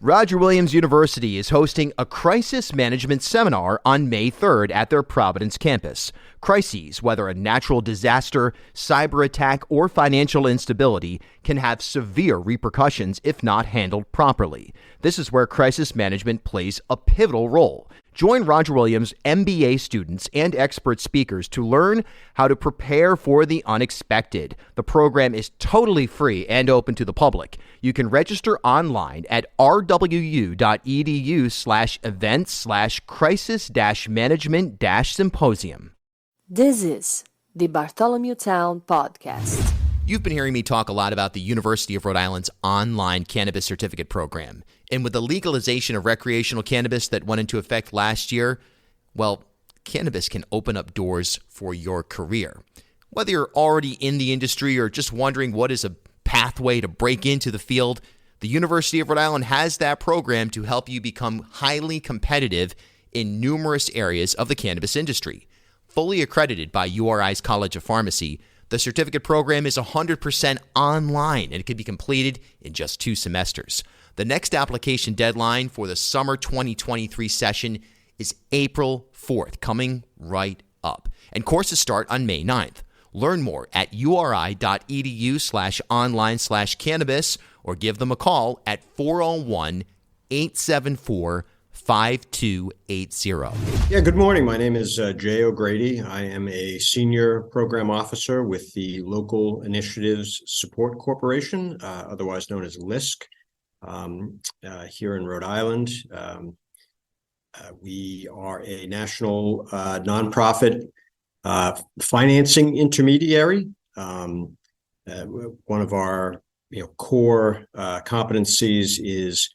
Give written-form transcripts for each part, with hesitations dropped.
Roger Williams University is hosting a crisis management seminar on May 3rd at their Providence campus. Crises, whether a natural disaster, cyber attack, or financial instability, can have severe repercussions if not handled properly. This is where crisis management plays a pivotal role. Join Roger Williams MBA students and expert speakers to learn how to prepare for the unexpected. The program is totally free and open to the public. You can register online at rwu.edu/events/crisis-management-symposium. This is the Bartholomew Town Podcast. You've been hearing me talk a lot about the University of Rhode Island's online cannabis certificate program. And with the legalization of recreational cannabis that went into effect last year, well, cannabis can open up doors for your career. Whether you're already in the industry or just wondering what is a pathway to break into the field, the University of Rhode Island has that program to help you become highly competitive in numerous areas of the cannabis industry. Fully accredited by URI's College of Pharmacy, the certificate program is 100% online and it can be completed in just 2 semesters. The next application deadline for the summer 2023 session is April 4th, coming right up. And courses start on May 9th. Learn more at uri.edu/online/cannabis or give them a call at 401-874-5280. Yeah, good morning. My name is Jay O'Grady. I am a senior program officer with the Local Initiatives Support Corporation, otherwise known as LISC, here in Rhode Island. We are a national nonprofit financing intermediary. One of our core competencies is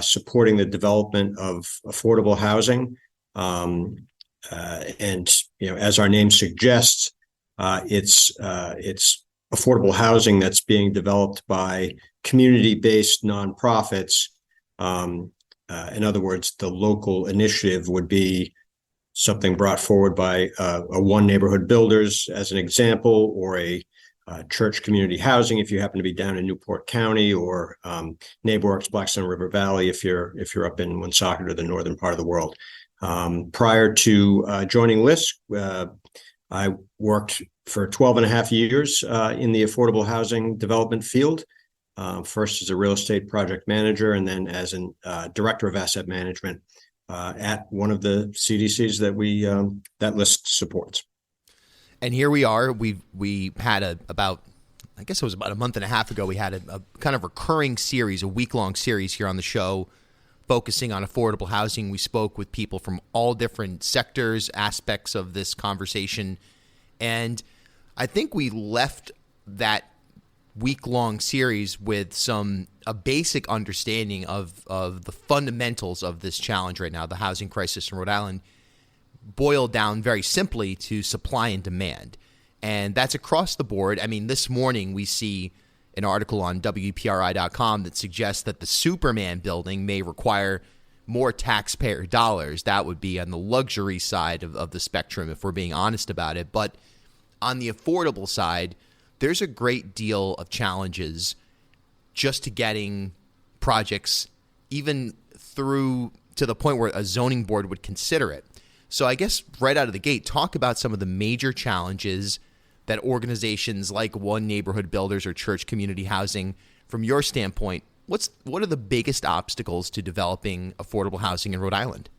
supporting the development of affordable housing. And as our name suggests, it's affordable housing that's being developed by community-based nonprofits. In other words, the local initiative would be something brought forward by a One Neighborhood Builders, as an example, or a church community housing if you happen to be down in Newport County, or NeighborWorks Blackstone River Valley if you're up in Woonsocket or the northern part of the world. Prior to joining LISC, I worked for 12 and a half years in the affordable housing development field. First as a real estate project manager, and then as a director of asset management at one of the CDCs that that LISC supports. And here we are. We had about a month and a half ago, we had a kind of recurring series, a week-long series here on the show focusing on affordable housing. We spoke with people from all different sectors, aspects of this conversation. And I think we left that week-long series with a basic understanding of the fundamentals of this challenge right now, the housing crisis in Rhode Island, boiled down very simply to supply and demand. And that's across the board. I mean, this morning we see an article on WPRI.com that suggests that the Superman building may require more taxpayer dollars. That would be on the luxury side of the spectrum, if we're being honest about it. But on the affordable side, there's a great deal of challenges just to getting projects even through to the point where a zoning board would consider it. So I guess right out of the gate, talk about some of the major challenges that organizations like One Neighborhood Builders or Church Community Housing, from your standpoint, what are the biggest obstacles to developing affordable housing in Rhode Island?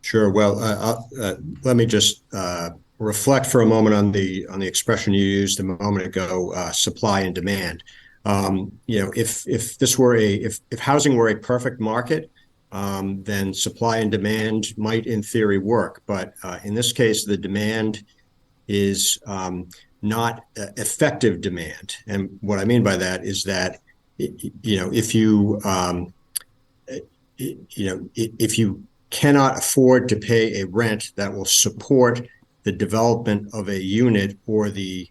Sure. Well, let me just reflect for a moment on the expression you used a moment ago, supply and demand. If housing were a perfect market, then supply and demand might in theory work. But in this case, the demand is not effective demand. And what I mean by that is that, if you cannot afford to pay a rent that will support the development of a unit or the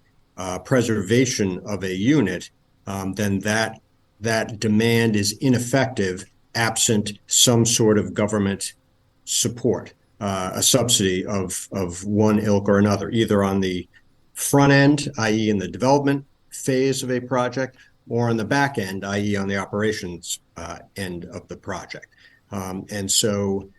preservation of a unit, then that demand is ineffective absent some sort of government support, a subsidy of one ilk or another, either on the front end, i.e. in the development phase of a project, or on the back end, i.e. on the operations end of the project. And so,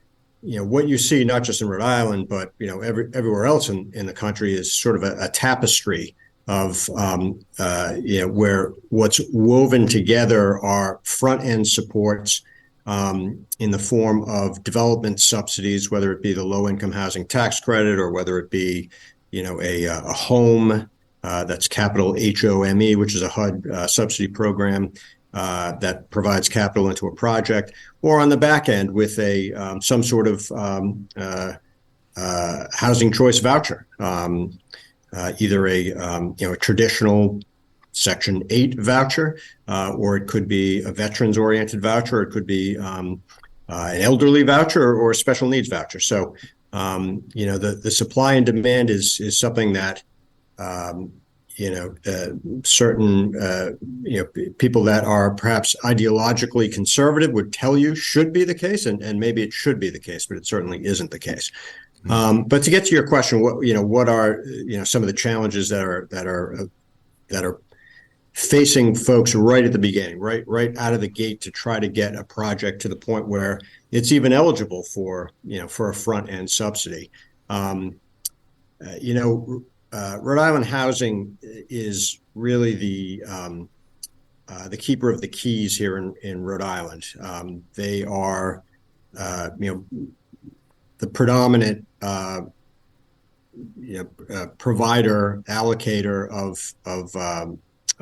what you see not just in Rhode Island, but everywhere else in the country is sort of a tapestry of where what's woven together are front end supports in the form of development subsidies, whether it be the low income housing tax credit or whether it be a home that's capital HOME, which is a HUD subsidy program that provides capital into a project, or on the back end with some sort of housing choice voucher, either a traditional Section 8 voucher, or it could be a veterans-oriented voucher, or it could be an elderly voucher or a special needs voucher. So, the supply and demand is something that certain people that are perhaps ideologically conservative would tell you should be the case, and maybe it should be the case, but it certainly isn't the case. But to get to your question, what are some of the challenges that are facing folks right at the beginning, right out of the gate, to try to get a project to the point where it's even eligible for a front end subsidy. Rhode Island Housing is really the keeper of the keys here in Rhode Island. They are, the predominant provider, allocator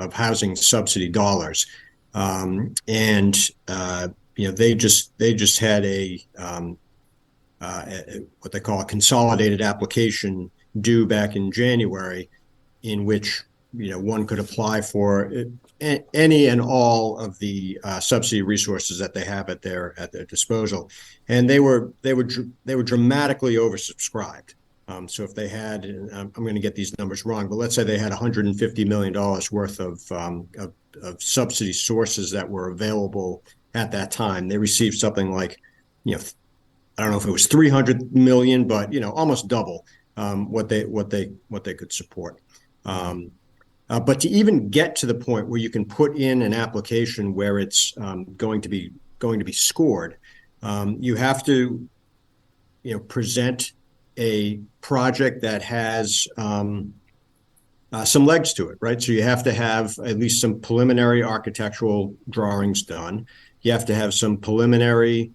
of housing subsidy dollars, and they just had what they call a consolidated application due back in January, in which one could apply for any and all of the subsidy resources that they have at their disposal, and they were dramatically oversubscribed. So if they had, and I'm going to get these numbers wrong, but let's say they had $150 million worth of subsidy sources that were available at that time, they received something like, I don't know if it was 300 million, but almost double what they could support. But to even get to the point where you can put in an application where it's going to be scored, you have to present a project that has some legs to it, right? So you have to have at least some preliminary architectural drawings done. You have to have some preliminary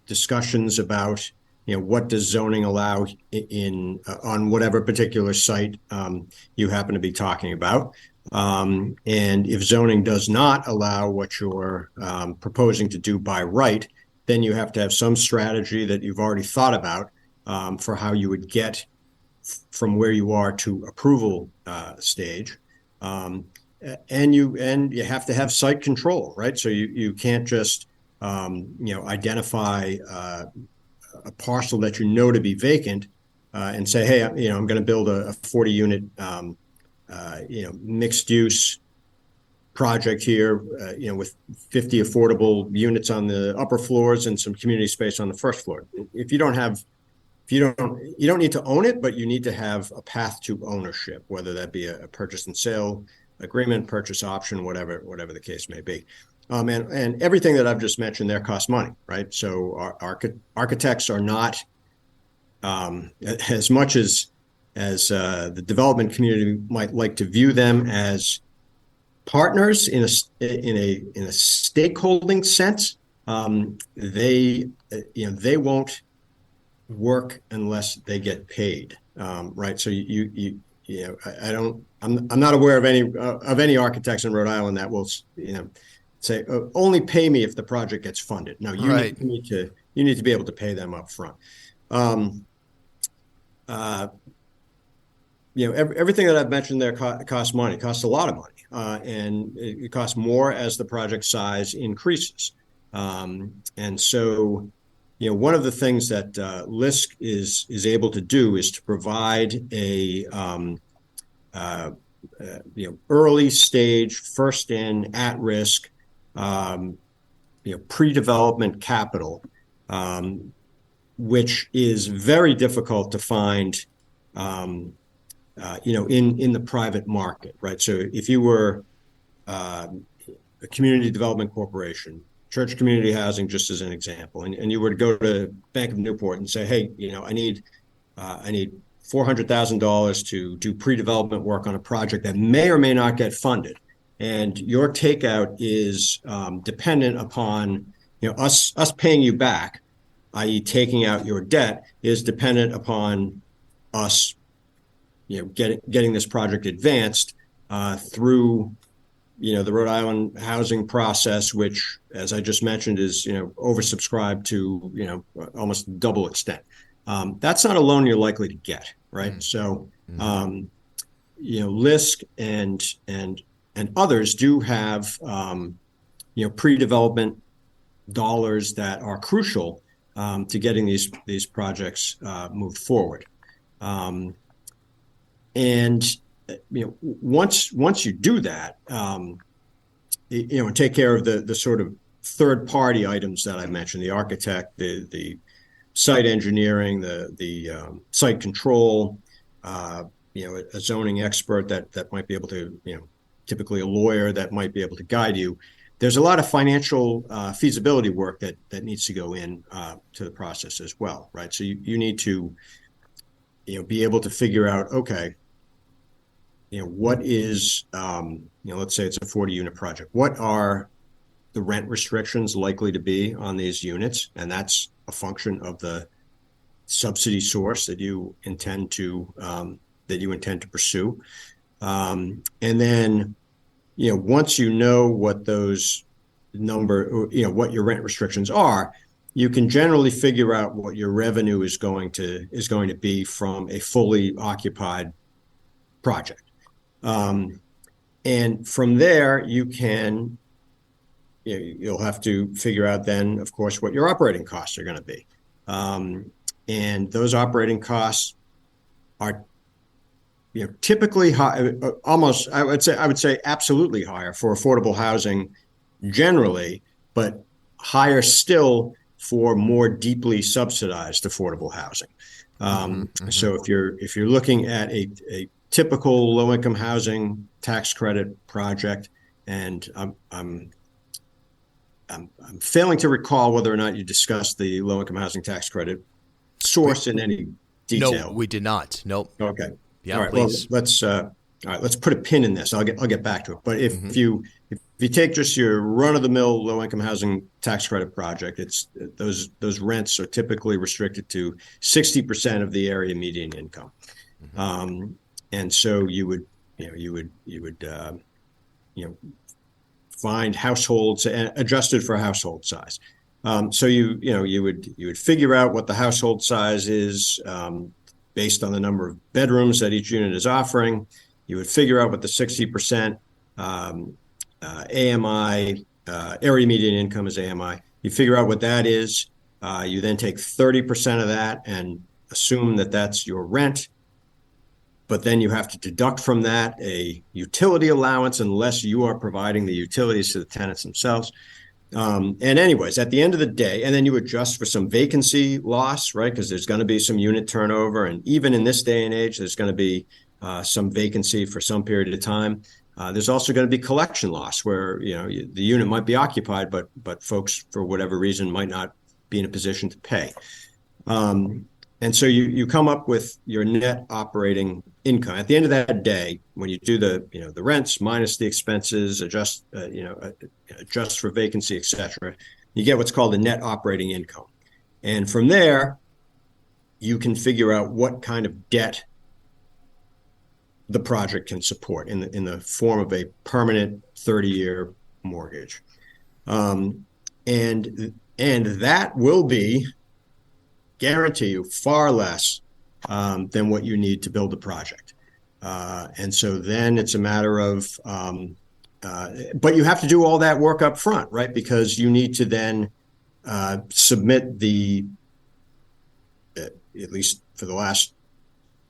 discussions about what does zoning allow on whatever particular site you happen to be talking about. And if zoning does not allow what you're proposing to do by right, then you have to have some strategy that you've already thought about for how you would get from where you are to approval stage. And you have to have site control, right? So you can't just identify a parcel that to be vacant and say, hey, I'm going to build a 40 unit mixed use project here, with 50 affordable units on the upper floors and some community space on the first floor. If you don't need to own it, but you need to have a path to ownership, whether that be a purchase and sale agreement, purchase option, whatever the case may be. And everything that I've just mentioned there costs money, right? So our architects are not, as much as the development community might like to view them as partners in a stakeholding sense. They won't work unless they get paid, right? So I'm not aware of any architects in Rhode Island that will say only pay me if the project gets funded. No, you need to be able to pay them up front. Everything that I've mentioned there costs money, costs a lot of money, and it costs more as the project size increases. And so, one of the things that LISC is able to do is to provide a early stage, first in, at risk, pre-development capital, which is very difficult to find. In the private market, right? So if you were a community development corporation, church community housing, just as an example, and you were to go to Bank of Newport and say, hey, I need $400,000 to do pre-development work on a project that may or may not get funded, and your takeout is dependent upon us paying you back, i.e., taking out your debt, is dependent upon us getting this project advanced through the Rhode Island housing process, which, as I just mentioned, is oversubscribed to almost double extent. That's not a loan you're likely to get, right? Mm-hmm. So LISC and others do have pre-development dollars that are crucial to getting these projects moved forward. And once you do that, and take care of the sort of third party items that I mentioned, the architect, the site engineering, the site control, a zoning expert that might be able to, typically a lawyer that might be able to guide you. There's a lot of financial feasibility work that needs to go in to the process as well, right? So you need to, be able to figure out, okay, what is, let's say it's a 40 unit project. What are the rent restrictions likely to be on these units? And that's a function of the subsidy source that you intend to pursue. And then, once you know what those what your rent restrictions are, you can generally figure out what your revenue is going to be from a fully occupied project. And from there, you'll have to figure out then, of course, what your operating costs are going to be. And those operating costs are, typically high, almost, I would say absolutely higher for affordable housing generally, but higher still for more deeply subsidized affordable housing. So if you're looking at a typical low-income housing tax credit project, and I'm failing to recall whether or not you discussed the low-income housing tax credit source in any detail. No, we did not. Nope. Okay. Yeah, all right. Please. Well, let's put a pin in this. I'll get back to it. But if you take just your run-of-the-mill low-income housing tax credit project, it's those rents are typically restricted to 60% of the area median income. And so you would find households adjusted for household size. So you would figure out what the household size is based on the number of bedrooms that each unit is offering. You would figure out what the 60% AMI area median income is AMI. You figure out what that is. You then take 30% of that and assume that that's your rent. But then you have to deduct from that a utility allowance unless you are providing the utilities to the tenants themselves. And anyways, at the end of the day, and then you adjust for some vacancy loss, right? Because there's going to be some unit turnover. And even in this day and age, there's going to be some vacancy for some period of time. There's also going to be collection loss where, the unit might be occupied, but folks, for whatever reason, might not be in a position to pay. And so you come up with your net operating income. At the end of that day, when you do the rents minus the expenses, adjust for vacancy, et cetera, you get what's called a net operating income. And from there, you can figure out what kind of debt the project can support in the form of a permanent 30-year mortgage. And that will be, guarantee you, far less than what you need to build a project. And so then it's a matter of, but you have to do all that work up front, right? Because you need to then submit at least for the last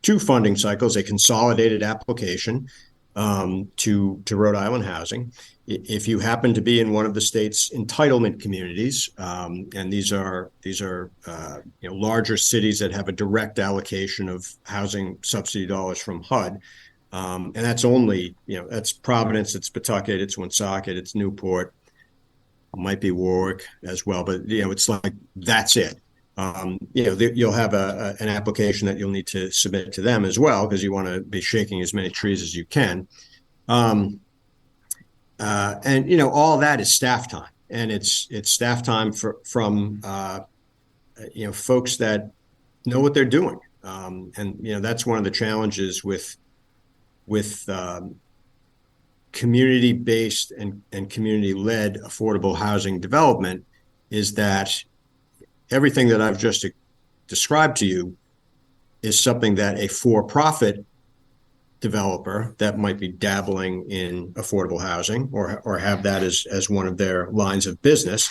2 funding cycles, a consolidated application to Rhode Island Housing. If you happen to be in one of the state's entitlement communities, and these are larger cities that have a direct allocation of housing subsidy dollars from HUD, And that's only, that's Providence, it's Pawtucket, it's Woonsocket, it's Newport, might be Warwick as well, but it's like that's it. You'll have an application that you'll need to submit to them as well, because you want to be shaking as many trees as you can. And all that is staff time, and it's staff time from folks that know what they're doing. And that's one of the challenges with community-based and community-led affordable housing development, is that everything that I've just described to you is something that a for-profit developer that might be dabbling in affordable housing or have that as one of their lines of business,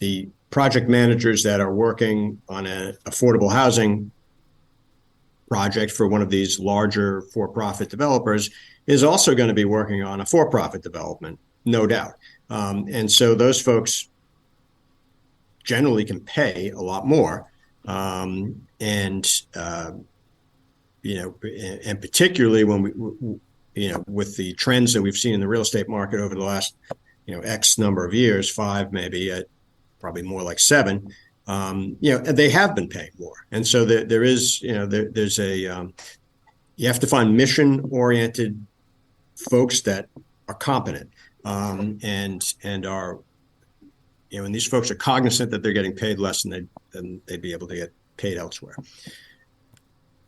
the project managers that are working on an affordable housing project for one of these larger for-profit developers is also going to be working on a for-profit development, no doubt. And so those folks generally can pay a lot more. And particularly when with the trends that we've seen in the real estate market over the last, X number of years, 5, maybe, probably more like 7, they have been paying more. And so there is, there's you have to find mission-oriented folks that are competent, and are, and these folks are cognizant that they're getting paid less than they'd be able to get paid elsewhere.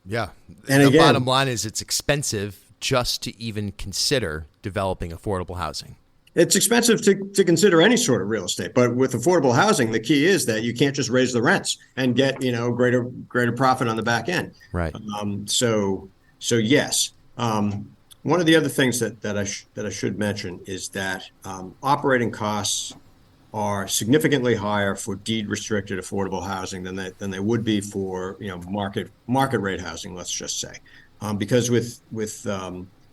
Yeah. And the again, bottom line is it's expensive just to even consider developing affordable housing. It's expensive to consider any sort of real estate, but with affordable housing, the key is that you can't just raise the rents and get greater profit on the back end. Right. So yes. One of the other things that I should mention is that operating costs are significantly higher for deed restricted affordable housing than they would be for market rate housing. Let's just say, because with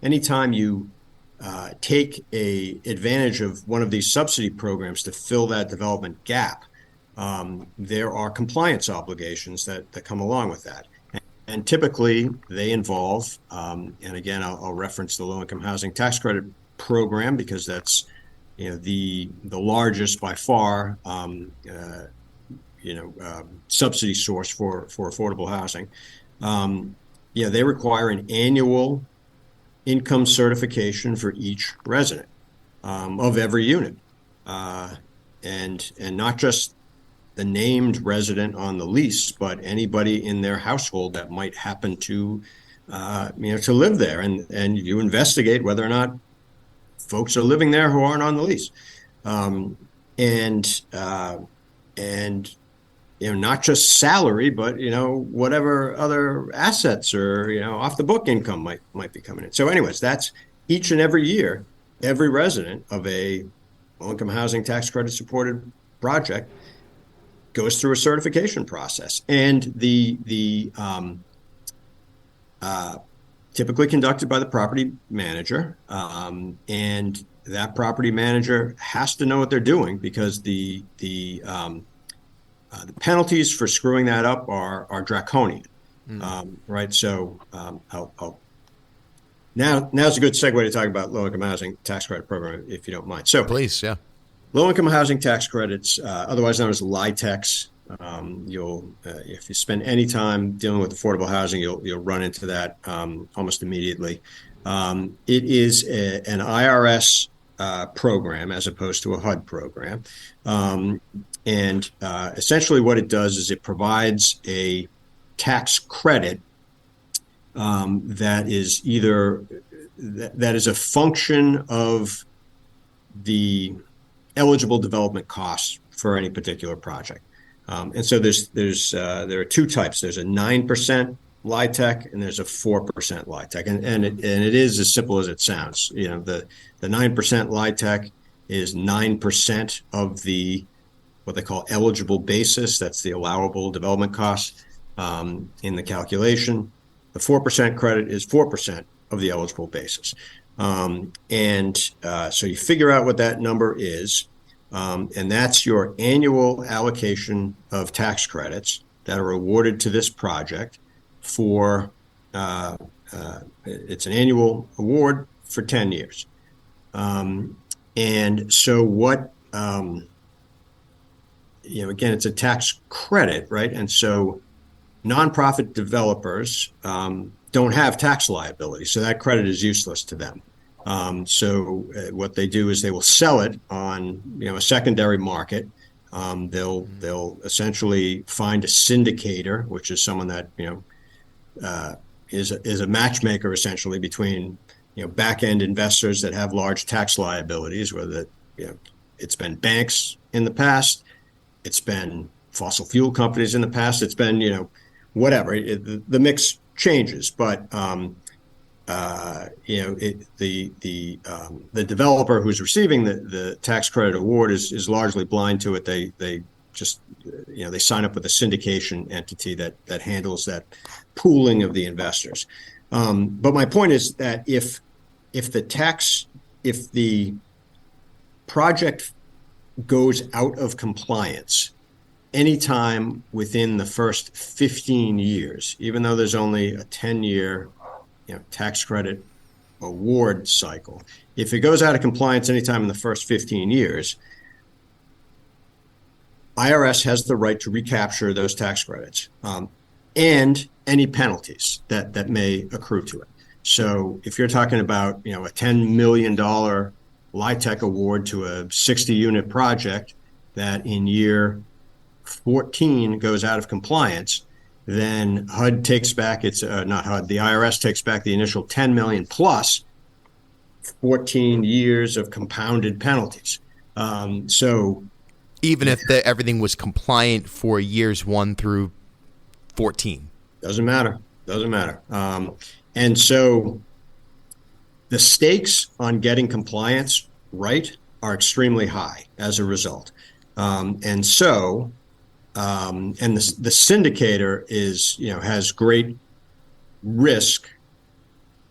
anytime you take a advantage of one of these subsidy programs to fill that development gap, there are compliance obligations that come along with that. And typically they involve, and again, I'll reference the low-income housing tax credit program, because that's the largest by far subsidy source for affordable housing. They require an annual income certification for each resident of every unit, and not just the named resident on the lease, but anybody in their household that might happen to to live there, and you investigate whether or not folks are living there who aren't on the lease, and not just salary, but whatever other assets or off the book income might be coming in. So anyways, that's each and every year, every resident of a low-income housing tax credit supported project goes through a certification process, and the typically conducted by the property manager, and that property manager has to know what they're doing, because the penalties for screwing that up are draconian, right? So now's a good segue to talk about low-income housing tax credit program, if you don't mind. So please, yeah. Low-income housing tax credits, otherwise known as LITECs. If you spend any time dealing with affordable housing, you'll run into that almost immediately. It is an IRS program as opposed to a HUD program. And essentially what it does is it provides a tax credit that is a function of the eligible development costs for any particular project. And so there are two types. There's a 9% LITEC and there's a 4% LITEC. And it is as simple as it sounds. The 9% LITEC is 9% of the what they call eligible basis. That's the allowable development costs in the calculation. The 4% credit is 4% of the eligible basis. So you figure out what that number is, and that's your annual allocation of tax credits that are awarded to this project. for it's an annual award for 10 years. And so what, again, it's a tax credit, right? And so nonprofit developers don't have tax liability, so that credit is useless to them. So what they do is they will sell it on a secondary market. They'll essentially find a syndicator, which is someone that is a matchmaker essentially between back end investors that have large tax liabilities, whether it's been banks in the past, it's been fossil fuel companies in the past, it's been whatever. The mix changes, but the developer who's receiving the tax credit award is largely blind to it. They just they sign up with a syndication entity that handles that pooling of the investors. But my point is that if the project goes out of compliance anytime within the first 15 years, even though there's only a 10-year tax credit award cycle, if it goes out of compliance anytime in the first 15 years, IRS has the right to recapture those tax credits and any penalties that may accrue to it. So if you're talking about a $10 million LIHTC award to a 60-unit project that in year 14 goes out of compliance, then HUD takes back not HUD, the IRS takes back the initial 10 million plus 14 years of compounded penalties. So even if everything was compliant for years 1 through 14, doesn't matter. And so the stakes on getting compliance right are extremely high as a result. And the syndicator has great risk,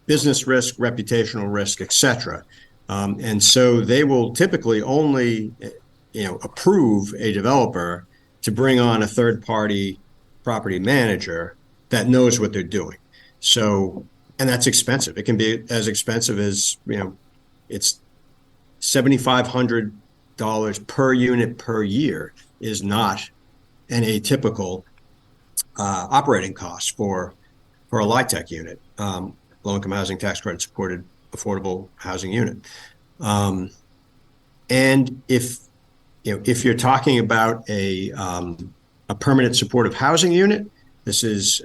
business risk, reputational risk, etc. And so they will typically only, approve a developer to bring on a third-party property manager that knows what they're doing. So, and that's expensive. It can be as expensive as, it's $7,500 per unit per year is not an atypical operating cost for a LIHTC unit, low-income housing tax credit supported affordable housing unit. And if you're talking about a permanent supportive housing unit, this is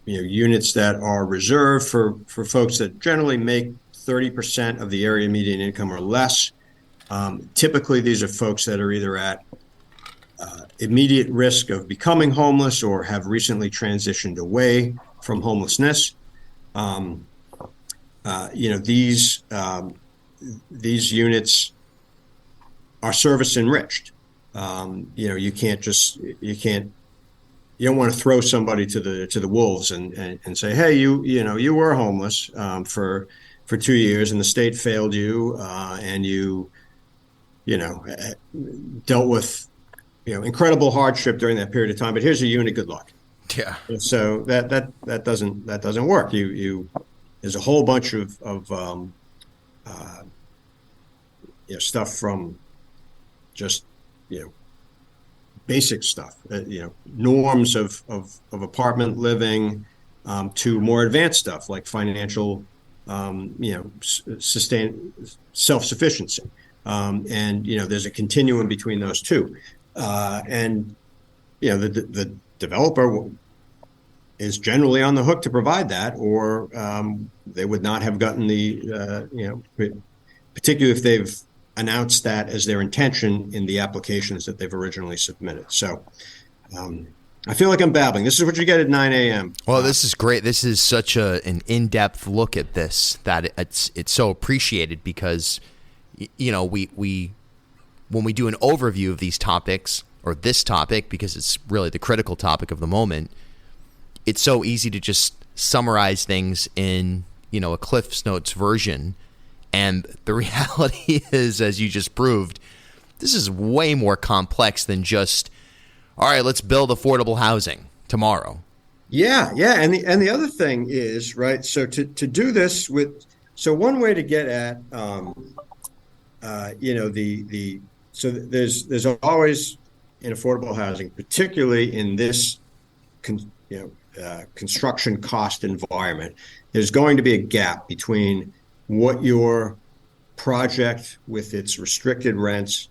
units that are reserved for folks that generally make 30% of the area median income or less. Typically, these are folks that are either at immediate risk of becoming homeless or have recently transitioned away from homelessness. These units are service enriched. You don't want to throw somebody to the wolves and say, hey, you were homeless for 2 years and the state failed you and you dealt with incredible hardship during that period of time, but here's a unit, good luck. Yeah. So that doesn't work. There's a whole bunch of stuff from just basic stuff, norms of apartment living, to more advanced stuff like financial, self-sufficiency. And there's a continuum between those two. And the developer is generally on the hook to provide that, or they would not have gotten particularly if they've announced that as their intention in the applications that they've originally submitted. So I feel like I'm babbling. This is what you get at 9 a.m. Well, this is great. This is such an in-depth look at this that it's so appreciated because, we when we do an overview of these topics or this topic, because it's really the critical topic of the moment, it's so easy to just summarize things in, a Cliff's Notes version. And the reality is, as you just proved, this is way more complex than just, all right, let's build affordable housing tomorrow. Yeah, yeah, and the other thing is, right, so to do this with, so one way to get at the so there's always in affordable housing, particularly in this construction cost environment, there's going to be a gap between what your project with its restricted rents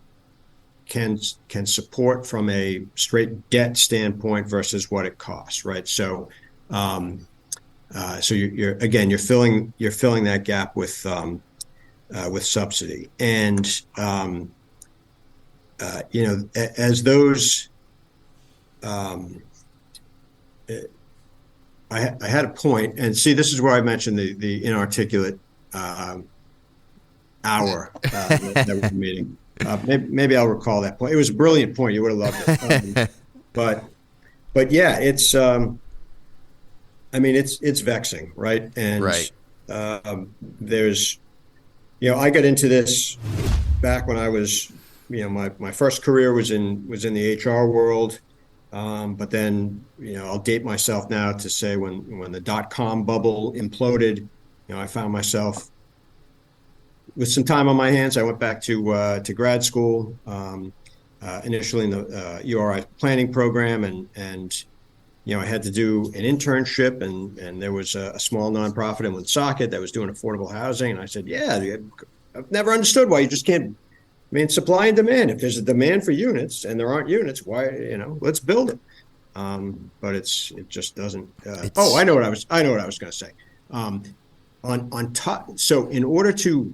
can support from a straight debt standpoint versus what it costs, right? So, so you're again you're filling that gap with subsidy, and as those, um, I had a point, and see, this is where I mentioned the inarticulate hour that we're meeting. Maybe I'll recall that point. It was a brilliant point. You would have loved it. But yeah, I mean, it's vexing, right? And Right. there's, I got into this back when I was, my first career was in the HR world. But then, I'll date myself now to say when the dot-com bubble imploded, I found myself with some time on my hands. I went back to grad school, initially in the URI planning program, and I had to do an internship, and there was a small nonprofit in Woonsocket that was doing affordable housing, and I said, yeah, I've never understood why you just can't. I mean, supply and demand. If there's a demand for units and there aren't units, why, let's build it. But it just doesn't. I know what I was going to say. On top, so in order to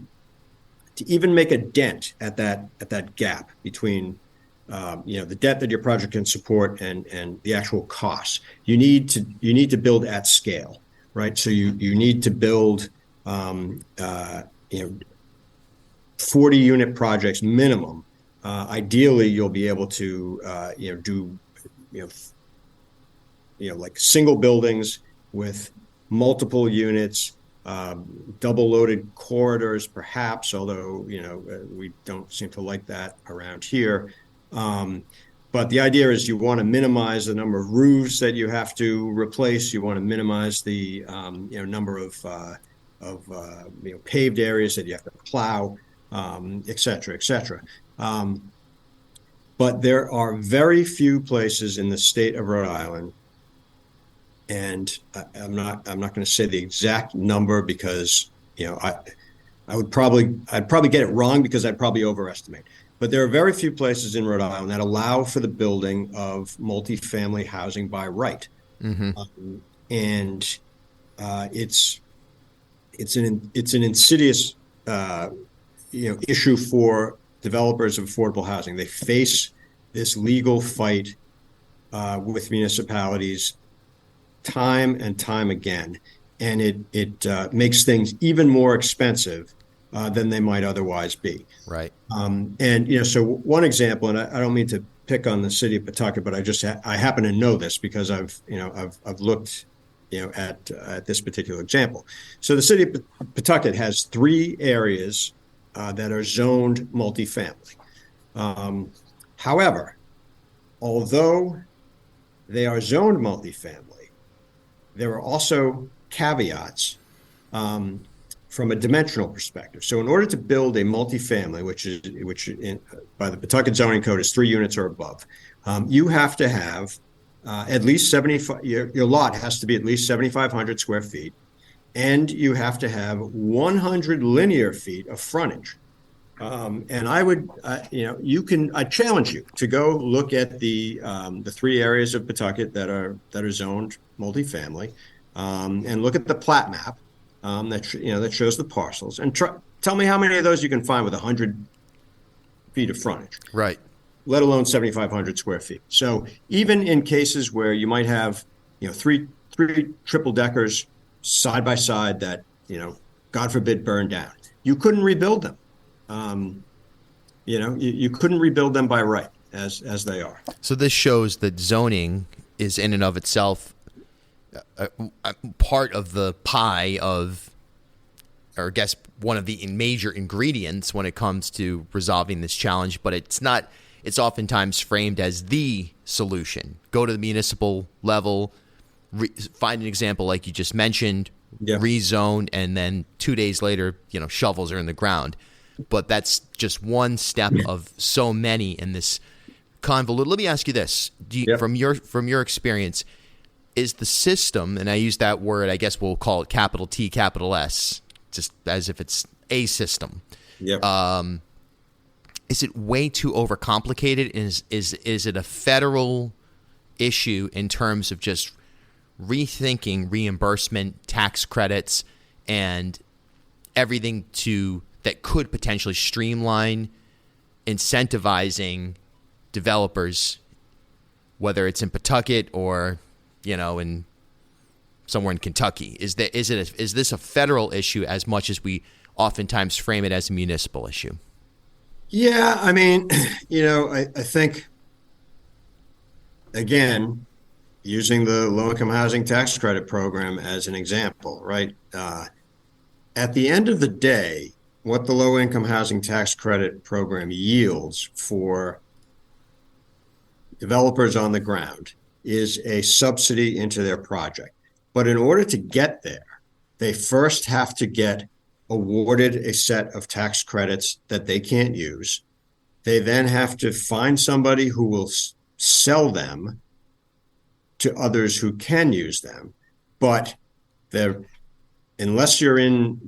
even make a dent at that gap between the debt that your project can support and the actual costs, you need to build at scale, right? So you need to build 40 unit projects minimum. Ideally, you'll be able to do like single buildings with multiple units, double loaded corridors, perhaps, although we don't seem to like that around here. But the idea is you want to minimize the number of roofs that you have to replace. You want to minimize the number of paved areas that you have to plow, et cetera, et cetera. But there are very few places in the state of Rhode Island, and I'm not going to say the exact number because I'd probably get it wrong because I'd probably overestimate. But there are very few places in Rhode Island that allow for the building of multifamily housing by right, and it's an insidious issue for developers of affordable housing. They face this legal fight with municipalities time and time again, and it makes things even more expensive than they might otherwise be. Right. And so one example, and I don't mean to pick on the city of Pawtucket, but I happen to know this because I've looked at this particular example. So the city of Pawtucket has 3 areas that are zoned multifamily. However, although they are zoned multifamily, there are also caveats from a dimensional perspective. So in order to build a multifamily, which by the Pawtucket zoning code is 3 units or above, you have to have at least 75. Your lot has to be at least 7,500 square feet, and you have to have 100 linear feet of frontage. And I would, I challenge you to go look at the 3 areas of Pawtucket that are zoned multifamily, and look at the plat map that shows the parcels, and tell me how many of those you can find with 100 feet of frontage, Right. let alone 7,500 square feet. So even in cases where you might have, three triple deckers side by side that, God forbid, burn down, you couldn't rebuild them. You couldn't rebuild them by right as they are. So this shows that zoning is in and of itself a part of the pie of, or I guess one of the major ingredients when it comes to resolving this challenge, but it's not. It's oftentimes framed as the solution. Go to the municipal level, find an example like you just mentioned, Yeah. rezone, and then 2 days later, shovels are in the ground. But that's just one step of so many in this convoluted. Let me ask you this: Yep. from your experience, is the system, and I use that word, I guess we'll call it capital T, capital S, just as if it's a system. Yep. Is it way too overcomplicated? Is it a federal issue in terms of just rethinking reimbursement, tax credits, and everything that could potentially streamline incentivizing developers, whether it's in Pawtucket or in somewhere in Kentucky? Is this a federal issue as much as we oftentimes frame it as a municipal issue? Yeah, I mean, I think, again, using the low-income housing tax credit program as an example, right? At the end of the day, what the low-income housing tax credit program yields for developers on the ground is a subsidy into their project. But in order to get there, they first have to get awarded a set of tax credits that they can't use. They then have to find somebody who will sell them to others who can use them. But unless you're in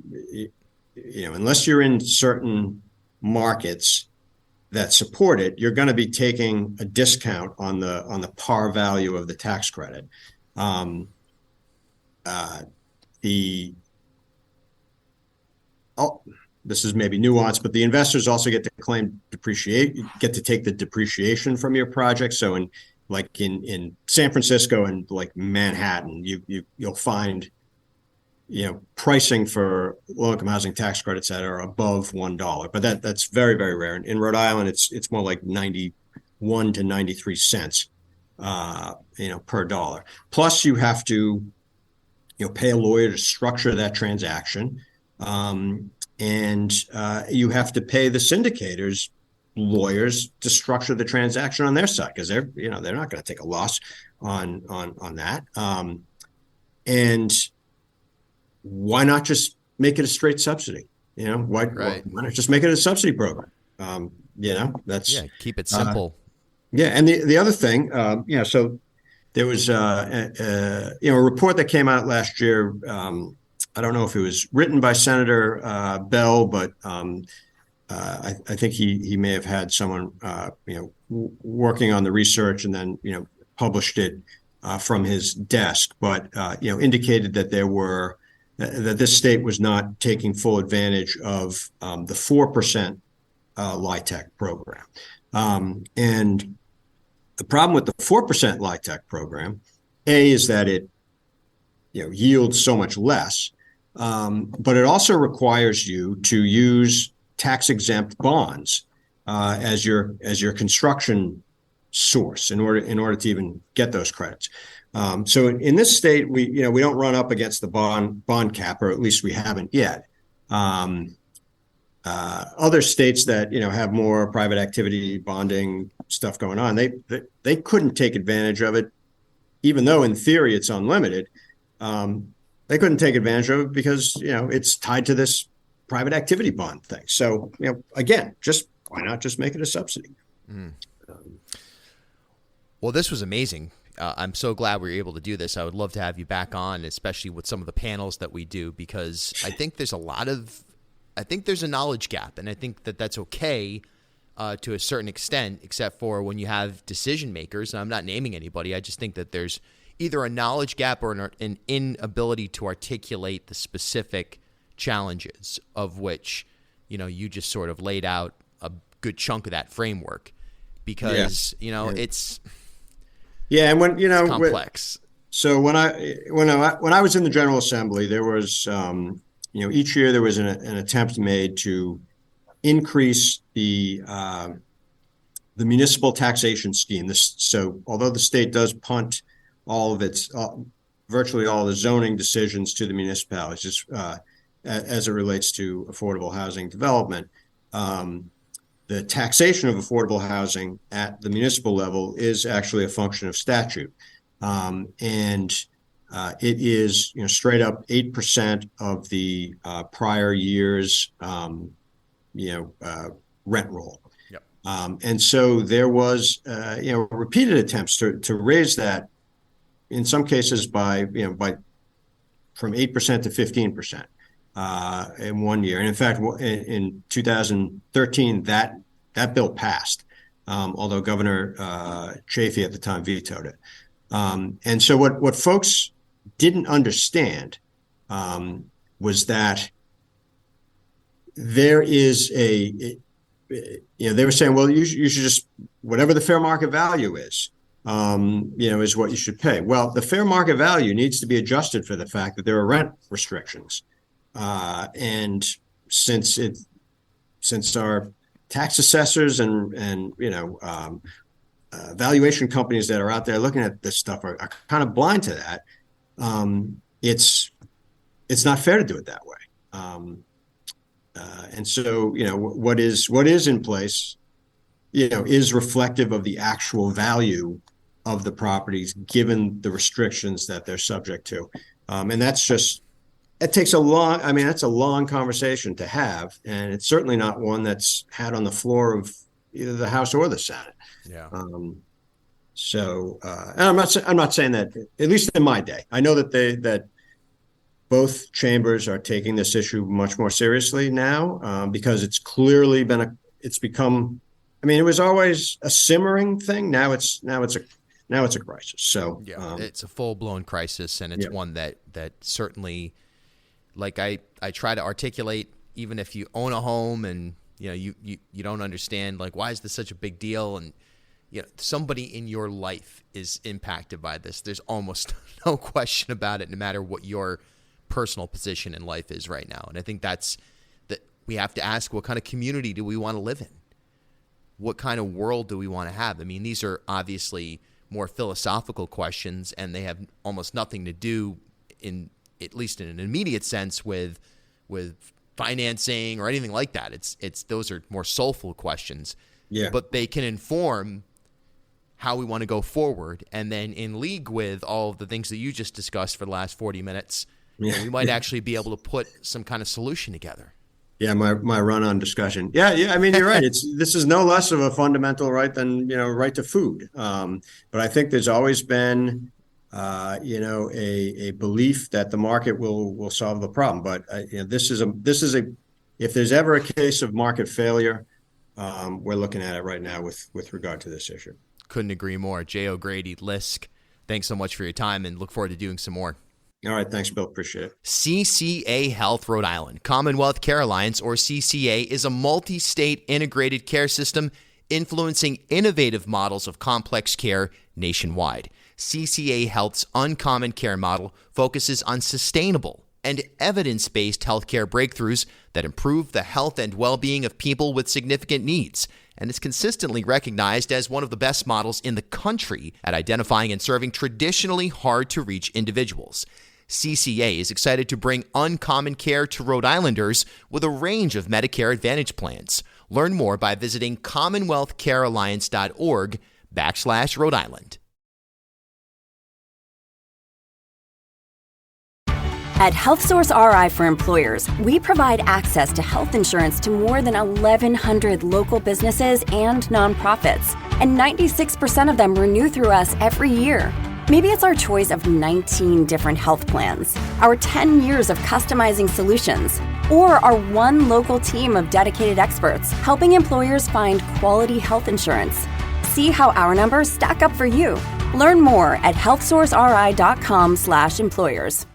certain markets that support it, you're going to be taking a discount on the par value of the tax credit. This is maybe nuanced, but the investors also get to get to take the depreciation from your project. So in San Francisco and like Manhattan, you'll find pricing for low-income housing tax credits that are above $1, but that's very, very rare. In Rhode Island, it's more like 91 to 93 cents, per dollar. Plus, you have to pay a lawyer to structure that transaction. And you have to pay the syndicators lawyers to structure the transaction on their side, because they're not going to take a loss on that. And why not just make it a straight subsidy? Why not just make it a subsidy program? Keep it simple. And the other thing, so there was a report that came out last year. I don't know if it was written by Senator Bell, but I think he may have had someone working on the research and then published it from his desk, but indicated that that this state was not taking full advantage of the 4% LIHTC program. And the problem with the 4% LIHTC program, is that it yields so much less. But it also requires you to use tax-exempt bonds as your construction source in order to even get those credits. So in this state, we don't run up against the bond cap, or at least we haven't yet. Other states that have more private activity bonding stuff going on, they couldn't take advantage of it, even though in theory it's unlimited. They couldn't take advantage of it because it's tied to this private activity bond thing. So again, why not just make it a subsidy? Well, this was amazing. I'm so glad we were able to do this. I would love to have you back on, especially with some of the panels that we do, because I think there's a knowledge gap, and I think that's okay to a certain extent, except for when you have decision makers. And I'm not naming anybody. I just think that there's either a knowledge gap or an inability to articulate the specific challenges, of which you just sort of laid out a good chunk of that framework, because it's and when it's complex. So when I was in the General Assembly, there was each year there was an attempt made to increase the municipal taxation scheme. So although the state does punt all of its virtually all the zoning decisions to the municipalities, just as it relates to affordable housing development, the taxation of affordable housing at the municipal level is actually a function of statute. And It is, straight up 8% of the prior year's, rent roll. Yep. And so there was, repeated attempts to raise that, in some cases by from 8% to 15% in one year. And in fact, in 2013, that bill passed, although Governor Chafee at the time vetoed it. And so what folks didn't understand was that there is they were saying, well, you should just, whatever the fair market value is what you should pay. Well, the fair market value needs to be adjusted for the fact that there are rent restrictions. And since our tax assessors and valuation companies that are out there looking at this stuff are kind of blind to that, it's not fair to do it that way. And so, what is in place, is reflective of the actual value of the properties given the restrictions that they're subject to. And that's that's a long conversation to have. And it's certainly not one that's had on the floor of either the House or the Senate. Yeah. And I'm not saying that, at least in my day, I know that both chambers are taking this issue much more seriously now, because it's clearly become. I mean, it was always a simmering thing. Now it's a crisis. So yeah, it's a full blown crisis, and it's one that certainly, like I try to articulate, even if you own a home and you don't understand, like, why is this such a big deal, and somebody in your life is impacted by this. There's almost no question about it, no matter what your personal position in life is right now. And I think that we have to ask, what kind of community do we want to live in? What kind of world do we want to have? I mean, these are obviously more philosophical questions, and they have almost nothing to do, at least in an immediate sense, with financing or anything like that. It's those are more soulful questions. Yeah. But they can inform how we want to go forward, and then in league with all of the things that you just discussed for the last 40 minutes, we might actually be able to put some kind of solution together. Yeah, my run-on discussion. Yeah. I mean, you're right. This is no less of a fundamental right than right to food. But I think there's always been a belief that the market will solve the problem. But this is if there's ever a case of market failure, we're looking at it right now with regard to this issue. Couldn't agree more. Jay O'Grady, LISC, thanks so much for your time, and look forward to doing some more. All right. Thanks, Bill. Appreciate it. CCA Health Rhode Island, Commonwealth Care Alliance, or CCA, is a multi-state integrated care system influencing innovative models of complex care nationwide. CCA Health's Uncommon Care model focuses on sustainable and evidence-based healthcare breakthroughs that improve the health and well-being of people with significant needs, and is consistently recognized as one of the best models in the country at identifying and serving traditionally hard-to-reach individuals. CCA is excited to bring Uncommon Care to Rhode Islanders with a range of Medicare Advantage plans. Learn more by visiting commonwealthcarealliance.org/Rhode Island. At HealthSource RI for Employers, we provide access to health insurance to more than 1,100 local businesses and nonprofits, and 96% of them renew through us every year. Maybe it's our choice of 19 different health plans, our 10 years of customizing solutions, or our one local team of dedicated experts helping employers find quality health insurance. See how our numbers stack up for you. Learn more at healthsourceri.com/employers.